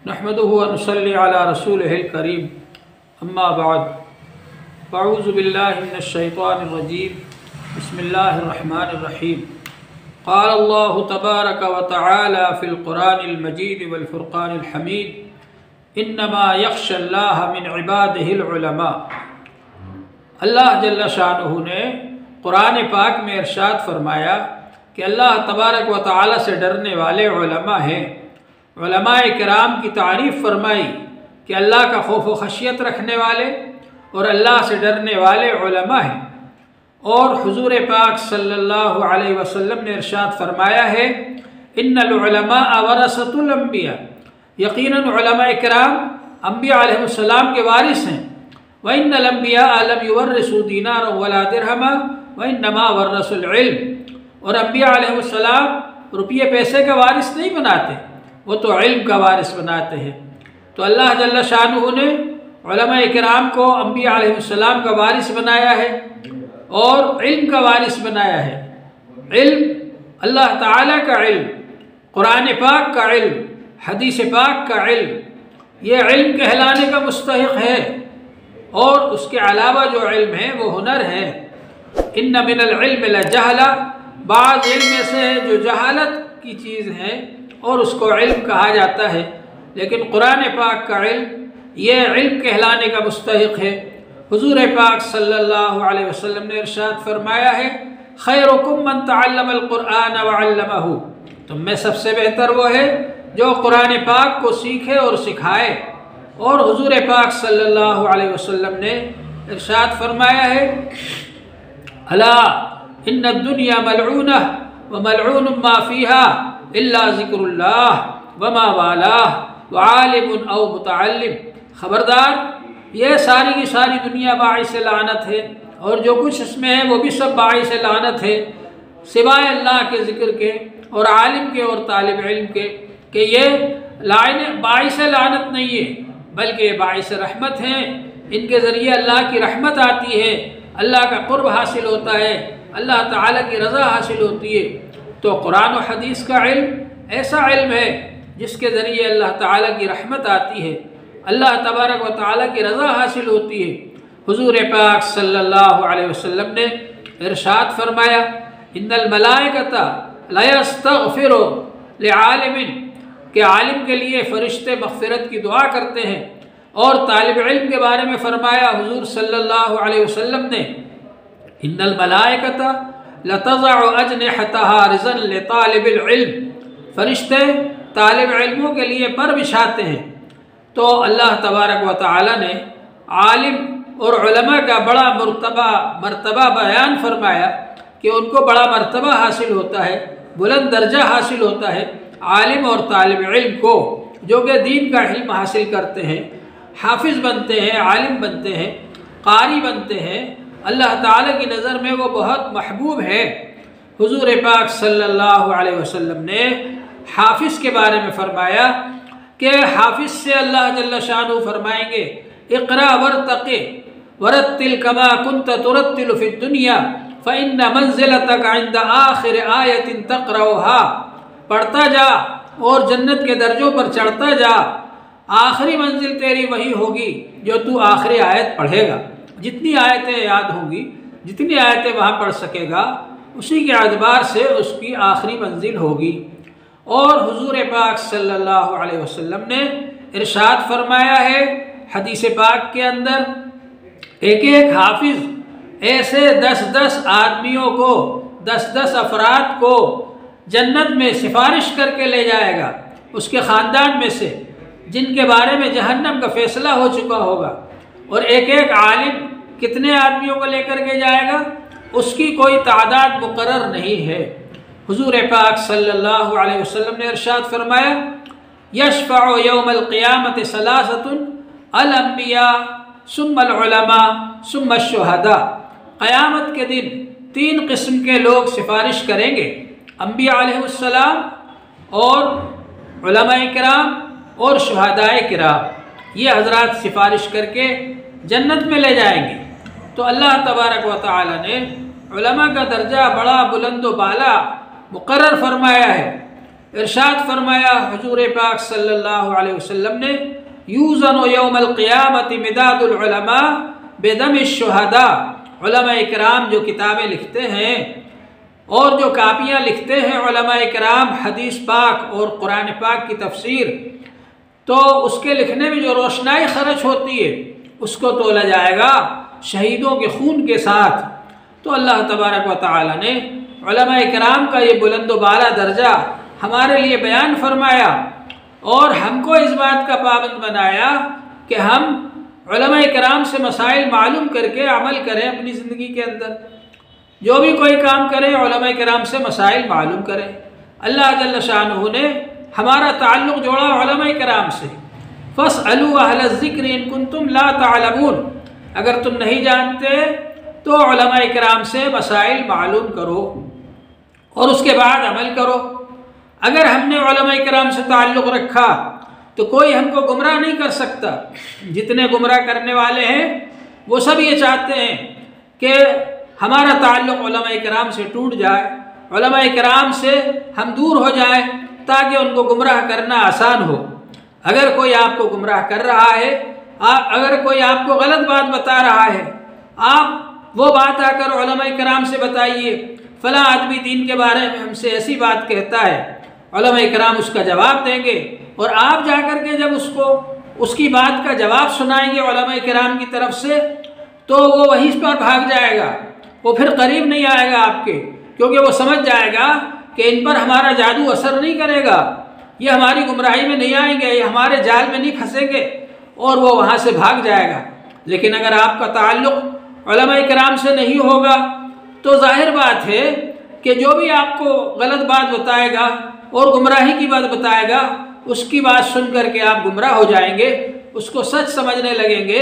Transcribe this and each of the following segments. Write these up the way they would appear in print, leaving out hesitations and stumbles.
नहमदुहु व नुसल्ली अला रसूलिहिल करीम अम्मा बाद अऊज़ु बिल्लाहि मिनश शैतानिर रजीम बिस्मिल्लाहिर रहमानिर रहीम क़ाल अल्लाहु तबारक व तआला फ़िल क़ुरानिल मजीद वल फ़ुरक़ानिल हमीद इन्नमा यख़्शल्लाह मिन इबादिहिल उलमा। अल्लाह जल्ल शानुहु ने कुरान पाक में इरशाद फरमाया कि अल्लाह तबारक व तआला से डरने वाले उलमा हैं। उलमाए किराम की तारीफ़ फरमाई कि अल्लाह का खौफ व खशियत रखने वाले और अल्लाह से डरने वाले उलमा हैं। और हुज़ूर पाक सल्लल्लाहु अलैहि वसल्लम ने इरशाद फरमाया है इन्नल उलमा वरसतुल अंबिया, यकीनन उलमाए किराम अंबिया अलैहिस्सलाम के वारिस हैं। व इन्नल अंबिया लम युवर्रिसू दीनारन वला दिरहमा व इन्नमा वर्रसुल इल्म, और अंबिया अलैहिस्सलाम रुपये पैसे का वारिस नहीं बनाते, वो तो इल्म का वारिस बनाते हैं। तो अल्लाह जल्ल शानुहु ने उलमाए किराम को अंबिया अलैहिस्सलाम का वारिस बनाया है और इल्म का वारिस बनाया है। इल्म अल्लाह ताला का इल्म, कुरान पाक का इल्म, हदीस पाक का इल्म, ये इल्म कहलाने का मुस्तहिक है। और उसके अलावा जो इल्म है वो हुनर है। इन्न मिनल इल्म लजहला, बाज़ इल्म में से है जो जहालत की चीज़ है और उसको इल्म कहा जाता है, लेकिन कुरान पाक का इल्म ये इल्म कहलाने का मुस्तहिक है। हुज़ूर पाक सल्लल्लाहु अलैहि वसल्लम ने इरशाद फरमाया है खैरुकुम मन तअल्लमल कुरआन व अल्लमहु, तुम में सबसे बेहतर वो है जो कुरान पाक को सीखे और सिखाए। और हुज़ूर पाक सल्लल्लाहु अलैहि वसल्लम ने इरशाद फरमाया है अला इन्ना दुनिया मलऊना व मलऊन मा फीहा इल्ला ज़िक्रुल्लाह व मा वालाह व आलिमुन औ मुतअल्लिम, खबरदार ये सारी की सारी दुनिया बाइस लानत है और जो कुछ इसमें है वो भी सब बाइस लानत है, सिवाय अल्लाह के ज़िक्र के और आलिम के और तालिब इल्म के, कि ये लाइन बाइस लानत नहीं है बल्कि बाइस रहमत हैं। इनके ज़रिए अल्लाह की रहमत आती है, अल्लाह का कुर्ब हासिल होता है, अल्लाह ताला की रज़ा हासिल होती है। तो कुरान और हदीस का इल्म ऐसा इल्म है जिसके ज़रिए अल्लाह ताला की रहमत आती है, अल्लाह तबारक व ताला की रज़ा हासिल होती है। हुज़ूर पाक सल्लल्लाहु अलैहि वसल्लम ने इरशाद फरमाया इन्नल मलाइकता ला यस्तग़फिरु लिआलिमिन, के आलिम के लिए फ़रिश्ते मग़फ़िरत की दुआ करते हैं। और तालिब इल्म के बारे में फरमाया हुज़ूर सल्लल्लाहु अलैहि वसल्लम ने इन्नल मलाइकता लतज़अु अजनिहतहा रिज़न लितालिबिल इल्म, फ़रिश्ते तालिब इल्मों के लिए पर बिछाते हैं। तो अल्लाह तबारक व तआला ने आलिम और उलमा का बड़ा मर्तबा बयान फरमाया कि उनको बड़ा मर्तबा हासिल होता है, बुलंद दर्जा हासिल होता है आलिम और तालिब इल्म को, जो कि दीन का इल्म हासिल करते हैं, हाफिज़ बनते हैं, आलिम बनते हैं, कारी बनते हैं। अल्लाह ताला की नज़र में वो बहुत महबूब है। हुज़ूर पाक सल्लल्लाहु अलैहि वसल्लम ने हाफिज़ के बारे में फरमाया कि हाफिज़ से अल्लाह जल्ल शानुहु फरमाएंगे इक़रा वरतक़ि वरत्तिल कमा कुन्त तुरत्तिलु फ़िद दुनिया फ़इन्न मंज़िलतक इंद आखिर आयतिन तक़रऊहा, पढ़ता जा और जन्नत के दर्जों पर चढ़ता जा, आखिरी मंजिल तेरी वही होगी जो तू आखिरी आयत पढ़ेगा। जितनी आयतें याद होंगी, जितनी आयतें वहाँ पढ़ सकेगा, उसी के एतबार से उसकी आखिरी मंजिल होगी। और हुज़ूर पाक सल्लल्लाहु अलैहि वसल्लम ने इरशाद फरमाया है हदीस पाक के अंदर एक एक हाफिज़ ऐसे 10-10 आदमियों को, 10-10 अफराद को जन्नत में सिफारिश करके ले जाएगा उसके ख़ानदान में से, जिनके बारे में जहन्नम का फ़ैसला हो चुका होगा। और एक एक आलिम कितने आदमियों को लेकर के जाएगा उसकी कोई तादाद मुकर्रर नहीं है। हुज़ूर पाक सल्लल्लाहु अलैहि वसल्लम ने इरशाद फरमाया यशफ़अु यौमल क़ियामति सलासतुन अल अंबिया सुम्मल उलमा सुम्मश शुहदा, क़यामत के दिन 3 किस्म के लोग सिफारिश करेंगे, अंबिया अलैहिस्सलाम और उलमाए किराम और शुहदाए किराम। ये हज़रात सिफारिश करके जन्नत में ले जाएंगे। तो अल्लाह तबारक व तआला ने उलमा का दर्जा बड़ा बुलंद व बाला मुकर्रर फरमाया है। इरशाद फरमाया हुजूर पाक सल्लल्लाहु अलैहि वसल्लम ने, यूज़नु यौमल क़ियामति मिदादुल उलमा बेदमिश शुहदा। उलमा इकराम जो किताबें लिखते हैं और जो कापियाँ लिखते हैं उलमा इकराम हदीस पाक और कुरान पाक की तफसीर, तो उसके लिखने में जो रोशनाई खर्च होती है उसको तोला जाएगा शहीदों के खून के साथ। तो अल्लाह तबारक व तआला ने उलमा इकराम का ये बुलंद व बाला दर्जा हमारे लिए बयान फरमाया और हमको इस बात का पाबंद बनाया कि हम उलमा इकराम से मसाइल मालूम करके अमल करें। अपनी ज़िंदगी के अंदर जो भी कोई काम करें उलमा इकराम से मसाइल मालूम करें। अल्लाह जल्ल शानुहु ने हमारा ताल्लुक़ जोड़ा उलमा इकराम से। फ़स्अलू अहल ज़िक्र इन कुंतुम ला तालमून, अगर तुम नहीं जानते तो उलमा इकराम से मसाइल मालूम करो और उसके बाद अमल करो। अगर हमने उलमा इकराम से ताल्लुक़ रखा तो कोई हमको गुमराह नहीं कर सकता। जितने गुमराह करने वाले हैं वो सब ये चाहते हैं कि हमारा ताल्लुक़ उलमा इकराम से टूट जाए, उलमा इकराम से हम दूर हो जाए ताकि उनको गुमराह करना आसान हो। अगर कोई आपको गुमराह कर रहा है, अगर कोई आपको गलत बात बता रहा है, आप वो बात आकर उलमा इकराम से बताइए, फ़लाँ आदमी दीन के बारे में हमसे ऐसी बात कहता है। उलमा इकराम उसका जवाब देंगे और आप जाकर के जब उसको उसकी बात का जवाब सुनाएंगे उलमा इकराम की तरफ से, तो वो वहीं पर भाग जाएगा, वो फिर करीब नहीं आएगा आपके, क्योंकि वो समझ जाएगा कि इन पर हमारा जादू असर नहीं करेगा, ये हमारी गुमराही में नहीं आएंगे, ये हमारे जाल में नहीं फंसेंगे, और वो वहाँ से भाग जाएगा। लेकिन अगर आपका ताल्लुक़ उलमा इकराम से नहीं होगा तो जाहिर बात है कि जो भी आपको गलत बात बताएगा और गुमराही की बात बताएगा, उसकी बात सुन करके आप गुमराह हो जाएंगे, उसको सच समझने लगेंगे,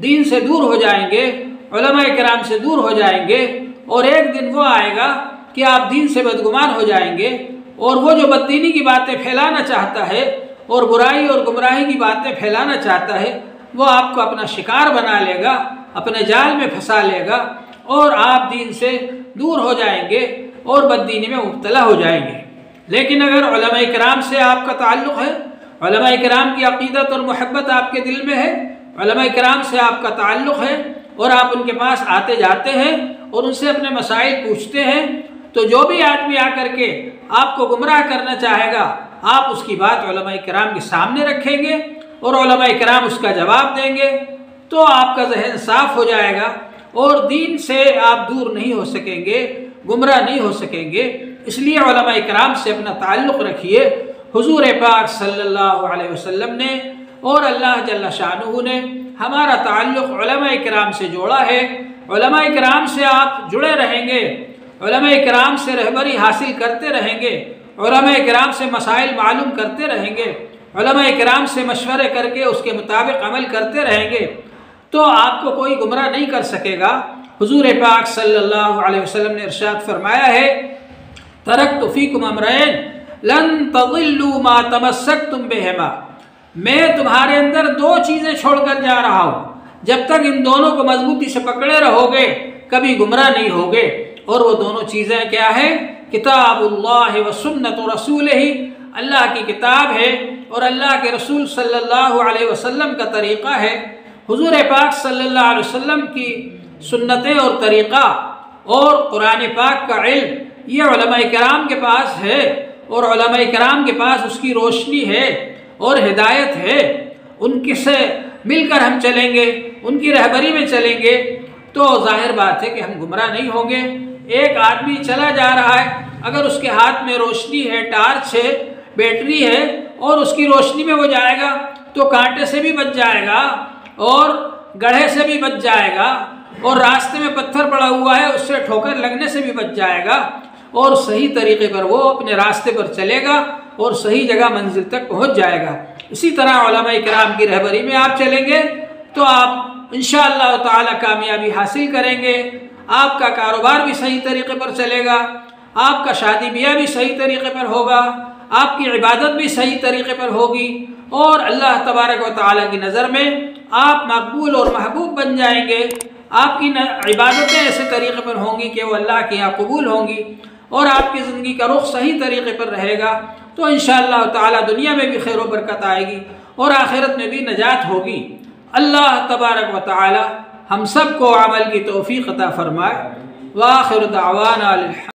दीन से दूर हो जाएंगे, उलमा इकराम से दूर हो जाएंगे, और एक दिन वो आएगा कि आप दीन से बदगुमान हो जाएंगे, और वो जो बददीनी की बातें फैलाना चाहता है और बुराई और गुमराही की बातें फैलाना चाहता है, वो आपको अपना शिकार बना लेगा, अपने जाल में फंसा लेगा, और आप दीन से दूर हो जाएंगे और बददीनी में मुब्तला हो जाएंगे। लेकिन अगर उलमा इकराम से आपका ताल्लुक़ है, उलमा इकराम की अक़ीदत और मोहब्बत आपके दिल में है, उलमा इकराम से आपका ताल्लुक़ है और आप उनके पास आते जाते हैं और उनसे अपने मसाइल पूछते हैं, तो जो भी आदमी आकर के आपको गुमराह करना चाहेगा, आप उसकी बात उलमा इकराम के सामने रखेंगे और उलमा इकराम उसका जवाब देंगे, तो आपका ज़हन साफ़ हो जाएगा और दीन से आप दूर नहीं हो सकेंगे, गुमराह नहीं हो सकेंगे। इसलिए उलमा इकराम से अपना ताल्लुक़ रखिए। हुजूर पाक सल्लल्लाहु अलैहि वसल्लम ने और अल्लाह जल्ल शानुहु ने हमारा ताल्लुक़ उलमा इकराम से जोड़ा है। उलमा इकराम से आप जुड़े रहेंगे, उलमा इकराम से रहबरी हासिल करते रहेंगे, उलमा इकराम से मसाइल मालूम करते रहेंगे, उलमा इकराम से मशवरे करके उसके मुताबिक अमल करते रहेंगे, तो आपको कोई गुमराह नहीं कर सकेगा। हुजूर पाक सल्लल्लाहु अलैहि वसल्लम ने इरशाद फरमाया है, तरक्तु फ़ीकुम अमरैन लन तज़िल्लू मा तमस्सक्तुम बिहिमा। मैं तुम्हारे अंदर दो चीज़ें छोड़कर जा रहा हूँ, जब तक इन दोनों को मजबूती से पकड़े रहोगे कभी गुमराह नहीं होगे। और वो दोनों चीज़ें क्या है? किताबुल्लाह व सुन्नतु रसूलिही, अल्लाह की किताब है और अल्लाह के रसूल सल्लल्लाहु अलैहि वसल्लम का तरीक़ा है। हुजूर पाक सल्लल्लाहु अलैहि वसल्लम की सुन्नतें और तरीक़ा और कुरान पाक का इल्म, ये उलमा इकराम के पास है और उलमा इकराम के पास उसकी रोशनी है और हिदायत है। उनके से मिलकर हम चलेंगे, उनकी रहबरी में चलेंगे, तो जाहिर बात है कि हम गुमराह नहीं होंगे। एक आदमी चला जा रहा है, अगर उसके हाथ में रोशनी है, टार्च है, बैटरी है, और उसकी रोशनी में वो जाएगा तो कांटे से भी बच जाएगा और गड्ढे से भी बच जाएगा, और रास्ते में पत्थर पड़ा हुआ है उससे ठोकर लगने से भी बच जाएगा, और सही तरीके पर वो अपने रास्ते पर चलेगा और सही जगह मंजिल तक पहुंच जाएगा। इसी तरह उलमा इकराम की रहबरी में आप चलेंगे तो आप इंशाअल्लाह ताला कामयाबी हासिल करेंगे। आपका कारोबार भी सही तरीके पर चलेगा, आपका शादी ब्याह भी सही तरीके पर होगा, आपकी इबादत भी सही तरीके पर होगी, और अल्लाह तबारक व तआला की नज़र में आप मकबूल और महबूब बन जाएंगे। आपकी इबादतें ऐसे तरीके पर होंगी कि वो अल्लाह के यहाँ कबूल होंगी, और आपकी ज़िंदगी का रुख सही तरीके पर रहेगा, तो इंशाअल्लाह ताला दुनिया में भी खैर व बरकत आएगी और आखिरत में भी नजात होगी। अल्लाह तबारक व तआला हम सब को अमल की तौफीक अता फरमाए। व आखिर दावाना